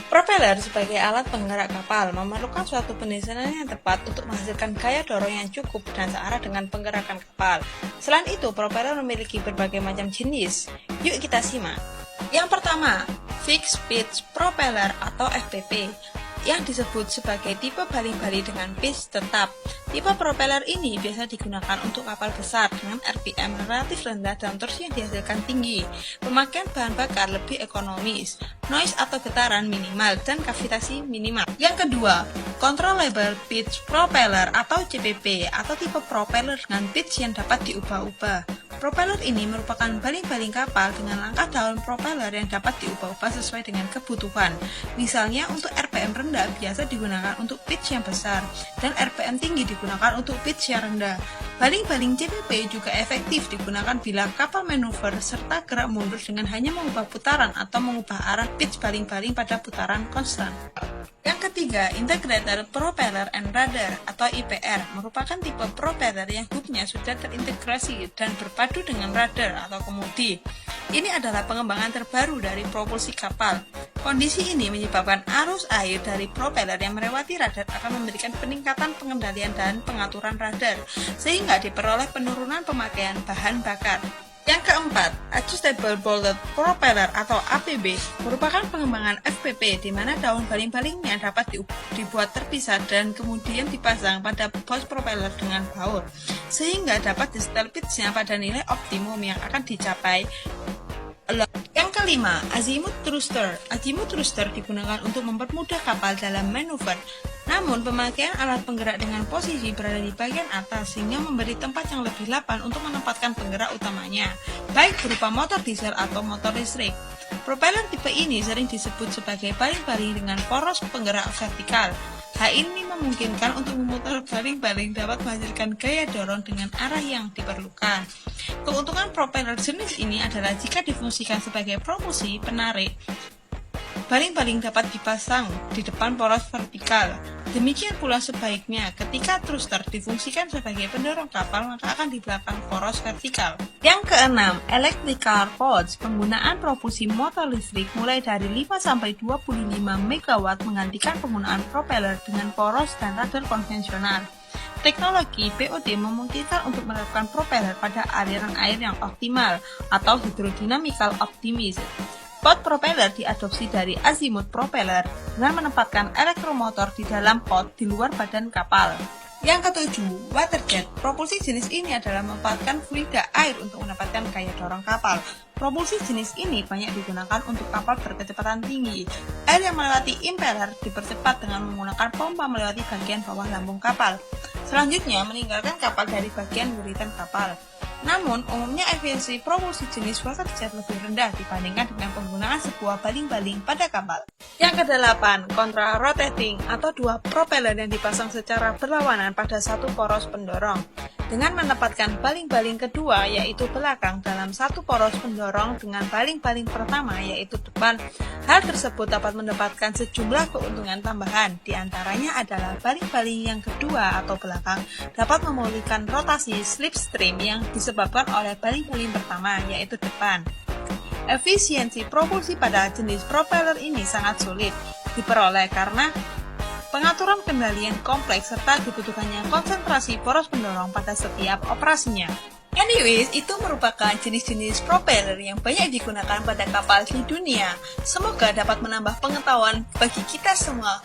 Propeller sebagai alat penggerak kapal memerlukan suatu pendesain yang tepat untuk menghasilkan gaya dorong yang cukup dan searah dengan penggerakan kapal. Selain itu, propeller memiliki berbagai macam jenis. Yuk kita simak. Yang pertama, Fixed Pitch Propeller atau FPP, yang disebut sebagai tipe baling-baling dengan pitch tetap. Tipe propeller ini biasa digunakan untuk kapal besar dengan RPM relatif rendah dan torsi yang dihasilkan tinggi. Pemakaian bahan bakar lebih ekonomis, noise atau getaran minimal, dan kavitasi minimal. Yang kedua, Controllable Pitch Propeller atau CPP, atau tipe propeller dengan pitch yang dapat diubah-ubah. Propeller ini merupakan baling-baling kapal dengan langkah daun propeller yang dapat diubah-ubah sesuai dengan kebutuhan. Misalnya untuk RPM rendah biasa digunakan untuk pitch yang besar, dan RPM tinggi digunakan untuk pitch yang rendah. Baling-baling CPP juga efektif digunakan bila kapal manuver serta gerak mundur dengan hanya mengubah putaran atau mengubah arah pitch baling-baling pada putaran konstan. Yang ketiga, Integrated Propeller and Rudder atau IPR merupakan tipe propeller yang hubnya sudah terintegrasi dan berpadu dengan rudder atau kemudi. Ini adalah pengembangan terbaru dari propulsi kapal. Kondisi ini menyebabkan arus air dari propeller yang melewati rudder akan memberikan peningkatan pengendalian dan pengaturan rudder, sehingga diperoleh penurunan pemakaian bahan bakar. Yang keempat, Adjustable Bolted Propeller atau ABP merupakan pengembangan FPP di mana daun baling-balingnya dapat dibuat terpisah dan kemudian dipasang pada bos propeller dengan baut, sehingga dapat disetel pitch-nya pada nilai optimum yang akan dicapai. Yang kelima, Azimuth Thruster. Azimuth Thruster digunakan untuk mempermudah kapal dalam manuver. Namun, pemakaian alat penggerak dengan posisi berada di bagian atas sehingga memberi tempat yang lebih lapang untuk menempatkan penggerak utamanya, baik berupa motor diesel atau motor listrik. Propeller tipe ini sering disebut sebagai baling-baling dengan poros penggerak vertikal. Hal ini memungkinkan untuk memutar baling-baling dapat menghasilkan gaya dorong dengan arah yang diperlukan. Keuntungan propeller jenis ini adalah jika difungsikan sebagai propulsi penarik, baling-baling dapat dipasang di depan poros vertikal. Demikian pula sebaiknya ketika thruster difungsikan sebagai pendorong kapal maka akan di belakang poros vertikal. Yang keenam, Electrical Pods. Penggunaan propulsi motor listrik mulai dari 5-25 MW menggantikan penggunaan propeller dengan poros dan rudder konvensional. Teknologi POD memungkinkan untuk menerapkan propeller pada aliran air yang optimal atau hydrodynamical optimism. Pod propeller diadopsi dari Azimuth Propeller dengan menempatkan elektromotor di dalam pod di luar badan kapal. Yang ketujuh, Waterjet. Propulsi jenis ini adalah memanfaatkan fluida air untuk mendapatkan gaya dorong kapal. Propulsi jenis ini banyak digunakan untuk kapal berkecepatan tinggi. Air yang melewati impeller dipercepat dengan menggunakan pompa melewati bagian bawah lambung kapal. Selanjutnya, meninggalkan kapal dari bagian buritan kapal. Namun, umumnya efisiensi propulsi jenis waterjet lebih rendah dibandingkan dengan penggunaan sebuah baling-baling pada kapal. Yang kedelapan, contra-rotating atau dua propeller yang dipasang secara berlawanan pada satu poros pendorong. Dengan menempatkan baling-baling kedua yaitu belakang dalam satu poros pendorong dengan baling-baling pertama yaitu depan, hal tersebut dapat mendapatkan sejumlah keuntungan tambahan. Di antaranya adalah baling-baling yang kedua atau belakang dapat memulihkan rotasi slipstream yang disebabkan oleh baling-baling pertama yaitu depan. Efisiensi propulsi pada jenis propeller ini sangat sulit diperoleh karena pengaturan kendali yang kompleks serta dibutuhkannya konsentrasi poros pendorong pada setiap operasinya. Anyways, itu merupakan jenis-jenis propeller yang banyak digunakan pada kapal di dunia. Semoga dapat menambah pengetahuan bagi kita semua.